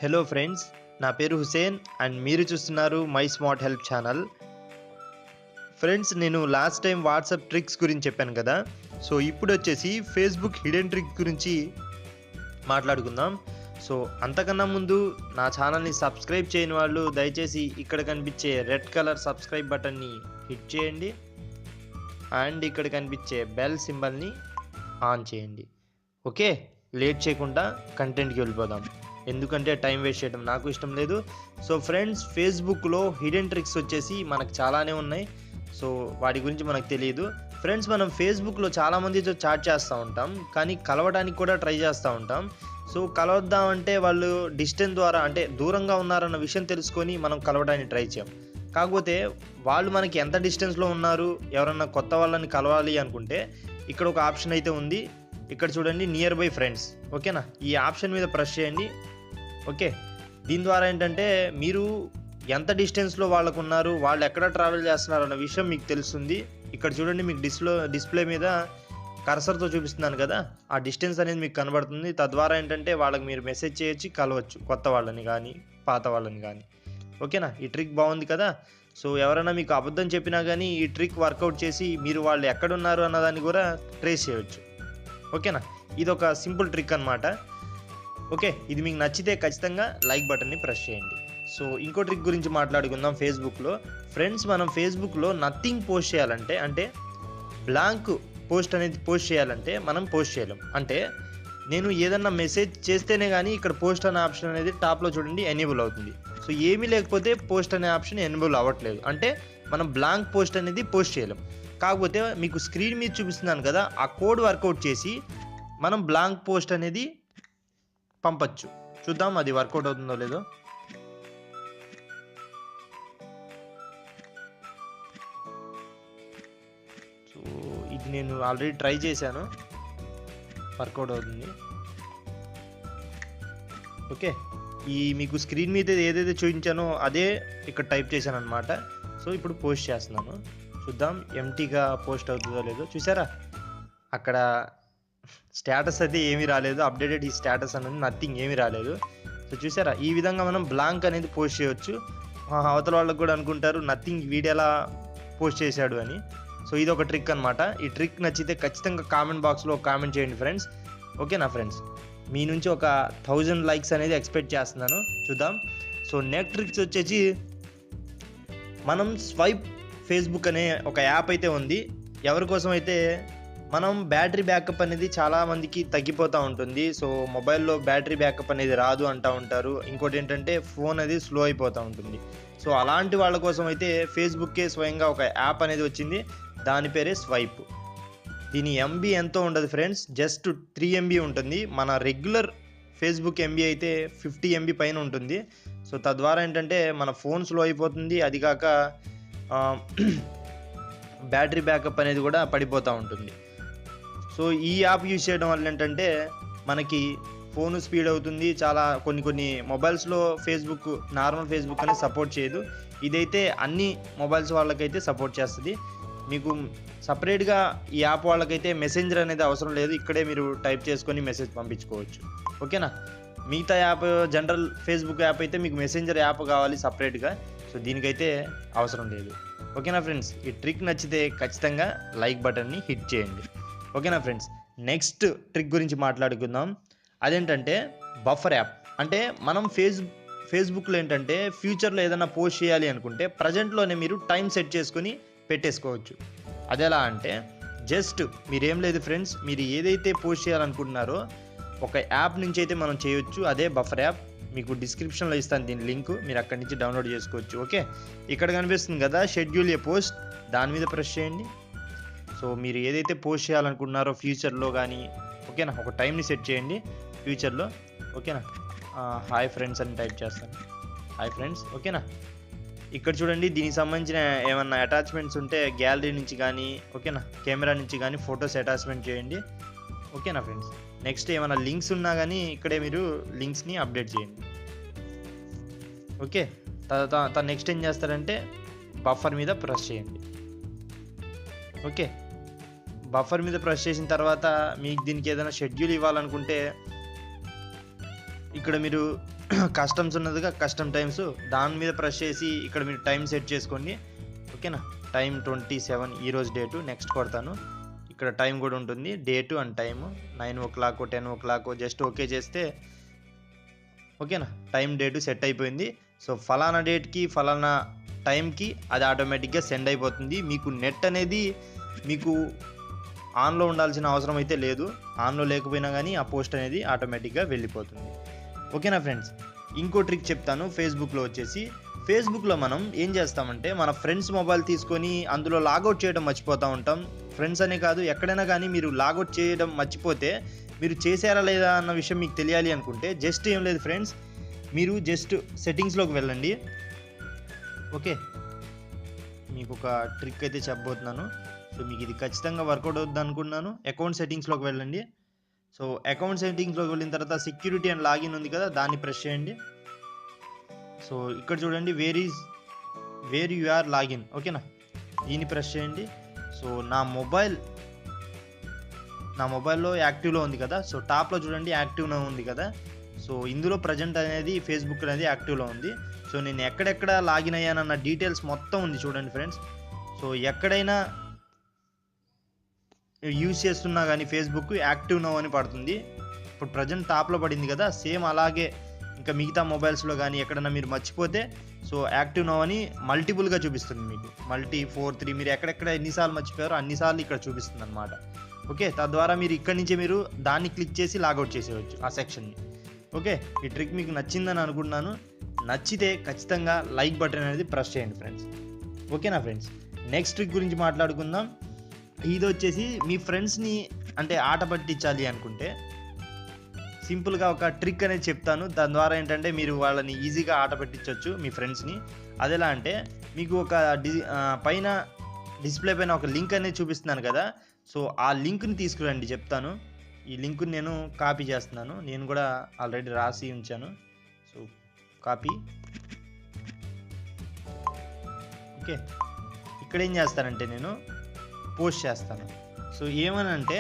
Hello friends, నా పేరు Hussain and మీరు చూస్తున్నారు my smart help channel. Friends, నేను లాస్ట్ టైం వాట్సాప్ ట్రిక్స్ గురించి చెప్పాను కదా. సో ఇప్పుడు వచ్చేసి ఫేస్బుక్ హిడెన్ ట్రిక్ గురించి మాట్లాడుకుందాం. సో అంతకన్నా ముందు నా ఛానల్ని సబ్స్క్రైబ్ చేయని వాళ్ళు దయచేసి ఇక్కడ కనిపించే రెడ్ కలర్ సబ్స్క్రైబ్ బటన్ని హిట్ చేయండి అండ్ ఇక్కడ కనిపించే బెల్ సింబల్ని ఆన్ చేయండి. ఓకే, లేట్ చేయకుండా కంటెంట్కి వెళ్ళిపోదాం, ఎందుకంటే టైం వేస్ట్ చేయడం నాకు ఇష్టం లేదు. సో ఫ్రెండ్స్, ఫేస్బుక్లో హిడెన్ ట్రిక్స్ వచ్చేసి మనకు చాలానే ఉన్నాయి. సో వాటి గురించి మనకు తెలియదు. ఫ్రెండ్స్, మనం ఫేస్బుక్లో చాలామందితో చాట్ చేస్తూ ఉంటాం, కానీ కలవడానికి కూడా ట్రై చేస్తూ ఉంటాం. సో కలవద్దామంటే వాళ్ళు డిస్టెన్స్ ద్వారా, అంటే దూరంగా ఉన్నారన్న విషయం తెలుసుకొని మనం కలవడానికి ట్రై చేయం. కాకపోతే వాళ్ళు మనకి ఎంత డిస్టెన్స్లో ఉన్నారు, ఎవరన్నా కొత్త వాళ్ళని కలవాలి అనుకుంటే ఇక్కడ ఒక ఆప్షన్ అయితే ఉంది. ఇక్కడ చూడండి, నియర్ బై ఫ్రెండ్స్. ఓకేనా, ఈ ఆప్షన్ మీద ప్రెస్ చేయండి. ఓకే, దీని ద్వారా ఏంటంటే మీరు ఎంత డిస్టెన్స్లో వాళ్ళకు ఉన్నారు, వాళ్ళు ఎక్కడ ట్రావెల్ చేస్తున్నారు అన్న విషయం మీకు తెలుస్తుంది. ఇక్కడ చూడండి, మీకు డిస్ప్లే మీద కర్సర్తో చూపిస్తున్నాను కదా, ఆ డిస్టెన్స్ అనేది మీకు కనబడుతుంది. తద్వారా ఏంటంటే వాళ్ళకి మీరు మెసేజ్ చేయొచ్చు, కలవచ్చు, కొత్త వాళ్ళని కానీ పాత వాళ్ళని కానీ. ఓకేనా, ఈ ట్రిక్ బాగుంది కదా. సో ఎవరైనా మీకు అబద్ధం చెప్పినా కానీ ఈ ట్రిక్ వర్కౌట్ చేసి మీరు వాళ్ళు ఎక్కడున్నారు అన్నదాన్ని కూడా ట్రేస్ చేయవచ్చు. ఓకేనా, ఇది ఒక సింపుల్ ట్రిక్ అనమాట. ఓకే, ఇది మీకు నచ్చితే ఖచ్చితంగా లైక్ బటన్ని ప్రెస్ చేయండి. సో ఇంకో ట్రిక్ గురించి మాట్లాడుకుందాం. ఫేస్బుక్లో ఫ్రెండ్స్, మనం ఫేస్బుక్లో నథింగ్ పోస్ట్ చేయాలంటే, అంటే బ్లాంక్ పోస్ట్ అనేది పోస్ట్ చేయాలంటే మనం పోస్ట్ చేయలేం. అంటే నేను ఏదన్నా మెసేజ్ చేస్తేనే కానీ ఇక్కడ పోస్ట్ అనే ఆప్షన్ అనేది టాప్లో చూడండి ఎనేబుల్ అవుతుంది. సో ఏమీ లేకపోతే పోస్ట్ అనే ఆప్షన్ ఎనేబుల్ అవ్వట్లేదు, అంటే మనం బ్లాంక్ పోస్ట్ అనేది పోస్ట్ చేయలేం. కాకపోతే మీకు స్క్రీన్ మీద చూపిస్తున్నాను కదా, ఆ కోడ్ వర్కౌట్ చేసి మనం బ్లాంక్ పోస్ట్ అనేది పంపచ్చు. చూద్దాం అది వర్కౌట్ అవుతుందో లేదో. సో ఇది నేను ఆల్రెడీ ట్రై చేశాను, వర్కౌట్ అవుతుంది. ఓకే, ఈ మీకు స్క్రీన్ మీద ఏదైతే చూపించానో అదే ఇక్కడ టైప్ చేశాను అనమాట. సో ఇప్పుడు పోస్ట్ చేస్తున్నాను, చూద్దాం ఎంటీగా పోస్ట్ అవుతుందో లేదో. చూసారా, అక్కడ స్టేటస్ అయితే ఏమీ రాలేదు, అప్డేటెడ్ ఈ స్టేటస్ అనేది నథింగ్ ఏమీ రాలేదు. సో చూసారా, ఈ విధంగా మనం బ్లాంక్ అనేది పోస్ట్ చేయొచ్చు. అవతల వాళ్ళకి కూడా అనుకుంటారు నథింగ్ వీడియో ఎలా పోస్ట్ చేశాడు అని. సో ఇది ఒక ట్రిక్ అనమాట. ఈ ట్రిక్ నచ్చితే ఖచ్చితంగా కామెంట్ బాక్స్లో కామెంట్ చేయండి ఫ్రెండ్స్. ఓకేనా ఫ్రెండ్స్, మీ నుంచి ఒక 1000 లైక్స్ అనేది ఎక్స్పెక్ట్ చేస్తున్నాను, చూద్దాం. సో నెక్స్ట్ ట్రిక్స్ వచ్చేసి మనం స్వైప్ ఫేస్బుక్ అనే ఒక యాప్ అయితే ఉంది. ఎవరి కోసం అయితే మనం బ్యాటరీ బ్యాకప్ అనేది చాలామందికి తగ్గిపోతూ ఉంటుంది. సో మొబైల్లో బ్యాటరీ బ్యాకప్ అనేది రాదు అంటూ ఉంటారు. ఇంకోటి ఏంటంటే ఫోన్ అనేది స్లో అయిపోతూ ఉంటుంది. సో అలాంటి వాళ్ళ కోసం అయితే ఫేస్బుక్కే స్వయంగా ఒక యాప్ అనేది వచ్చింది, దాని పేరే స్వైప్. దీని ఎంబీ ఎంతో ఉండదు ఫ్రెండ్స్, జస్ట్ 3 MB ఉంటుంది. మన రెగ్యులర్ ఫేస్బుక్ ఎంబీ అయితే 50 MB పైన ఉంటుంది. సో తద్వారా ఏంటంటే మన ఫోన్ స్లో అయిపోతుంది, అది కాక బ్యాటరీ బ్యాకప్ అనేది కూడా పడిపోతూ ఉంటుంది. సో ఈ యాప్ యూజ్ చేయడం వల్ల ఏంటంటే మనకి ఫోన్ స్పీడ్ అవుతుంది. చాలా కొన్ని మొబైల్స్లో ఫేస్బుక్, నార్మల్ ఫేస్బుక్ అనేది సపోర్ట్ చేయదు. ఇదైతే అన్ని మొబైల్స్ వాళ్ళకైతే సపోర్ట్ చేస్తుంది. మీకు సపరేట్గా ఈ యాప్ వాళ్ళకైతే మెసెంజర్ అనేది అవసరం లేదు, ఇక్కడే మీరు టైప్ చేసుకొని మెసేజ్ పంపించుకోవచ్చు. ఓకేనా, మిగతా యాప్ జనరల్ ఫేస్బుక్ యాప్ అయితే మీకు మెసెంజర్ యాప్ కావాలి సపరేట్గా. సో దీనికైతే అవసరం లేదు. ఓకేనా ఫ్రెండ్స్, ఈ ట్రిక్ నచ్చితే ఖచ్చితంగా లైక్ బటన్ని హిట్ చేయండి. ఓకేనా ఫ్రెండ్స్, నెక్స్ట్ ట్రిక్ గురించి మాట్లాడుకుందాం. అదేంటంటే బఫర్ యాప్. అంటే మనం ఫేస్బుక్లో ఏంటంటే ఫ్యూచర్లో ఏదైనా పోస్ట్ చేయాలి అనుకుంటే ప్రజెంట్లోనే మీరు టైం సెట్ చేసుకొని పెట్టేసుకోవచ్చు. అదెలా అంటే జస్ట్ మీరేం లేదు ఫ్రెండ్స్, మీరు ఏదైతే పోస్ట్ చేయాలనుకుంటున్నారో ఒక యాప్ నుంచి అయితే మనం చేయొచ్చు. అదే బఫర్ యాప్. మీకు డిస్క్రిప్షన్లో ఇస్తాను దీని లింక్, మీరు అక్కడి నుంచి డౌన్లోడ్ చేసుకోవచ్చు. ఓకే, ఇక్కడ కనిపిస్తుంది కదా షెడ్యూల్ ఏ పోస్ట్, దాని మీద ప్రెస్ చేయండి. సో మీరు ఏదైతే పోస్ట్ చేయాలనుకుంటున్నారో ఫ్యూచర్లో కానీ, ఓకేనా, ఒక టైంని సెట్ చేయండి ఫ్యూచర్లో. ఓకేనా, హాయ్ ఫ్రెండ్స్ అని టైప్ చేస్తాను, హాయ్ ఫ్రెండ్స్. ఓకేనా, ఇక్కడ చూడండి, దీనికి సంబంధించిన ఏమన్నా అటాచ్మెంట్స్ ఉంటే గ్యాలరీ నుంచి కానీ, ఓకేనా, కెమెరా నుంచి కానీ ఫొటోస్ అటాచ్మెంట్ చేయండి. ఓకేనా ఫ్రెండ్స్, నెక్స్ట్ ఏమైనా లింక్స్ ఉన్నా కానీ ఇక్కడే మీరు లింక్స్ని అప్డేట్ చేయండి. ఓకే, తర్వాత నెక్స్ట్ ఏం చేస్తారంటే బఫర్ మీద ప్రెస్ చేయండి. ఓకే, బఫర్ మీద ప్రెస్ చేసిన తర్వాత మీకు దీనికి ఏదైనా షెడ్యూల్ ఇవ్వాలనుకుంటే ఇక్కడ మీరు కస్టమ్స్ ఉన్నదిగా కస్టమ్ టైమ్స్, దాని మీద ప్రెస్ చేసి ఇక్కడ మీరు టైం సెట్ చేసుకోండి. ఓకేనా, టైం 27 ఈరోజు డేటు. నెక్స్ట్ కొడతాను. ఇక్కడ టైం కూడా ఉంటుంది, date and time 9 o'clock 10 o'clock. Just okay చేస్తే ఓకేనా, టైం డేటు సెట్ అయిపోయింది. సో ఫలానా డేట్కి ఫలానా టైంకి అది ఆటోమేటిక్గా సెండ్ అయిపోతుంది. మీకు నెట్ అనేది మీకు ఆన్లో ఉండాల్సిన అవసరం అయితే లేదు. ఆన్లో లేకపోయినా కానీ ఆ పోస్ట్ అనేది ఆటోమేటిక్గా వెళ్ళిపోతుంది. ఓకేనా ఫ్రెండ్స్, ఇంకో ట్రిక్ చెప్తాను. ఫేస్బుక్లో వచ్చేసి, ఫేస్బుక్లో మనం ఏం చేస్తామంటే మన ఫ్రెండ్స్ మొబైల్ తీసుకొని అందులో లాగౌట్ చేయడం మర్చిపోతూ ఉంటాం. ఫ్రెండ్స్ అనే కాదు, ఎక్కడైనా కానీ మీరు లాగౌట్ చేయడం మర్చిపోతే మీరు చేశారా లేదా అన్న విషయం మీకు తెలియాలి అనుకుంటే జస్ట్ ఏం లేదు ఫ్రెండ్స్, మీరు జస్ట్ సెట్టింగ్స్లోకి వెళ్ళండి. ఓకే, మీకు ఒక ట్రిక్ అయితే చెప్పబోతున్నాను. సో మీకు ఇది ఖచ్చితంగా వర్కౌట్ అవుతుంది అనుకున్నాను. అకౌంట్ సెట్టింగ్స్లోకి వెళ్ళండి. సో అకౌంట్ సెట్టింగ్స్లోకి వెళ్ళిన తర్వాత సెక్యూరిటీ అండ్ లాగిన్ ఉంది కదా, దాన్ని ప్రెస్ చేయండి. సో ఇక్కడ చూడండి, వేర్ యు ఆర్ లాగిన్. ఓకేనా, దీన్ని ప్రెస్ చేయండి. సో నా మొబైల్లో యాక్టివ్లో ఉంది కదా, సో టాప్లో చూడండి యాక్టివ్లో ఉంది కదా. సో ఇందులో ప్రజెంట్ అనేది ఫేస్బుక్ అనేది యాక్టివ్లో ఉంది. సో నేను ఎక్కడెక్కడ లాగిన్ అయ్యానన్న డీటెయిల్స్ మొత్తం ఉంది చూడండి ఫ్రెండ్స్. సో ఎక్కడైనా యూజ్ చేస్తున్నా కానీ ఫేస్బుక్ యాక్టివ్ నో అని పడుతుంది. ఇప్పుడు ప్రజెంట్ టాప్లో పడింది కదా, సేమ్ అలాగే ఇంకా మిగతా మొబైల్స్లో కానీ ఎక్కడైనా మీరు మర్చిపోతే సో యాక్టివ్ నో అని మల్టిపుల్గా చూపిస్తుంది మీకు. 4 3 మీరు ఎక్కడెక్కడ ఎన్నిసార్లు మర్చిపోయారో అన్నిసార్లు ఇక్కడ చూపిస్తుంది అనమాట. ఓకే, తద్వారా మీరు ఇక్కడి నుంచే మీరు దాన్ని క్లిక్ చేసి లాగౌట్ చేసేయచ్చు ఆ సెక్షన్ని. ఓకే, ఈ ట్రిక్ మీకు నచ్చిందని అనుకుంటున్నాను. నచ్చితే ఖచ్చితంగా లైక్ బటన్ అనేది ప్రెస్ చేయండి ఫ్రెండ్స్. ఓకేనా ఫ్రెండ్స్, నెక్స్ట్ ట్రిక్ గురించి మాట్లాడుకుందాం. ఇది వచ్చేసి మీ ఫ్రెండ్స్ని అంటే ఆట పట్టించాలి అనుకుంటే సింపుల్గా ఒక ట్రిక్ అనేది చెప్తాను. దాని ద్వారా ఏంటంటే మీరు వాళ్ళని ఈజీగా ఆట పట్టించవచ్చు మీ ఫ్రెండ్స్ని. అదెలా అంటే, మీకు ఒక పైన డిస్ప్లే పైన ఒక లింక్ అనేది చూపిస్తున్నాను కదా, సో ఆ లింక్ని తీసుకురండి చెప్తాను. ఈ లింక్ని నేను కాపీ చేస్తున్నాను. నేను కూడా ఆల్రెడీ రాసి ఉంచాను. So copy. ఓకే, ఇక్కడ ఏం చేస్తానంటే నేను పోస్ట్ చేస్తాను. సో ఏమనంటే,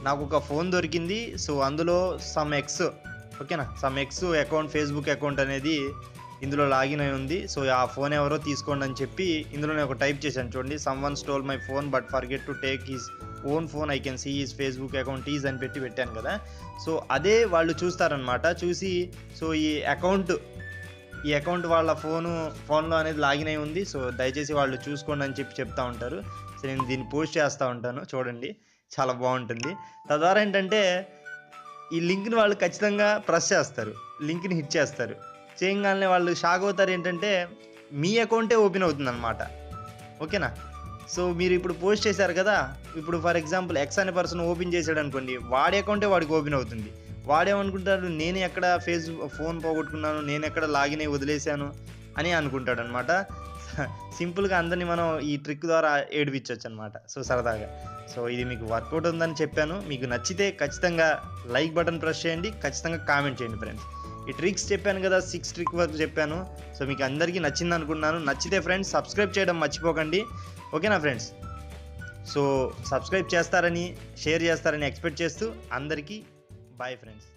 నాకు ఒక ఫోన్ దొరికింది. సో అందులో some X account, Facebook account అనేది ఇందులో లాగిన్ అయి ఉంది. సో ఆ ఫోన్ ఎవరో తీసుకోండి అని చెప్పి ఇందులో నేను ఒక టైప్ చేశాను చూడండి. Someone stole my phone but forget to take his own phone, I can see his Facebook account is అని పెట్టాను కదా. సో అదే వాళ్ళు చూస్తారనమాట. చూసి సో ఈ అకౌంట్ వాళ్ళ ఫోన్లో అనేది లాగిన్ అయి ఉంది. సో దయచేసి వాళ్ళు చూసుకోండి అని చెప్తా ఉంటారు. సో నేను దీన్ని పోస్ట్ చేస్తూ ఉంటాను చూడండి, చాలా బాగుంటుంది. తద్వారా ఏంటంటే ఈ లింక్ని వాళ్ళు ఖచ్చితంగా ప్రెస్ చేస్తారు, లింక్ని హిట్ చేస్తారు. చేయగానే వాళ్ళు షాక్ అవుతారు, ఏంటంటే మీ అకౌంటే ఓపెన్ అవుతుంది అనమాట. ఓకేనా, సో మీరు ఇప్పుడు పోస్ట్ చేశారు కదా, ఇప్పుడు ఫర్ ఎగ్జాంపుల్ ఎక్స్ అనే పర్సన్ ఓపెన్ చేశాడు అనుకోండి, వాడి అకౌంటే వాడికి ఓపెన్ అవుతుంది. వాడేమనుకుంటాడు, నేను ఎక్కడ ఫోన్ పోగొట్టుకున్నాను, నేను ఎక్కడ లాగిన్ అయ్యి వదిలేశాను అని అనుకుంటాడు అనమాట. సింపుల్గా అందరినీ మనం ఈ ట్రిక్ ద్వారా ఏడిపించవచ్చు అనమాట. సో సరదాగా. సో ఇది మీకు వర్కౌట్ ఉందని చెప్పాను. మీకు నచ్చితే ఖచ్చితంగా లైక్ బటన్ ప్రెస్ చేయండి, ఖచ్చితంగా కామెంట్ చేయండి ఫ్రెండ్స్. ఈ ట్రిక్స్ చెప్పాను కదా, 6 ట్రిక్ వరకు చెప్పాను. సో మీకు అందరికీ నచ్చింది అనుకుంటున్నాను. నచ్చితే ఫ్రెండ్స్ సబ్స్క్రైబ్ చేయడం మర్చిపోకండి. ఓకేనా ఫ్రెండ్స్, సో సబ్స్క్రైబ్ చేస్తారని, షేర్ చేస్తారని ఎక్స్పెక్ట్ చేస్తూ అందరికీ బాయ్ ఫ్రెండ్స్.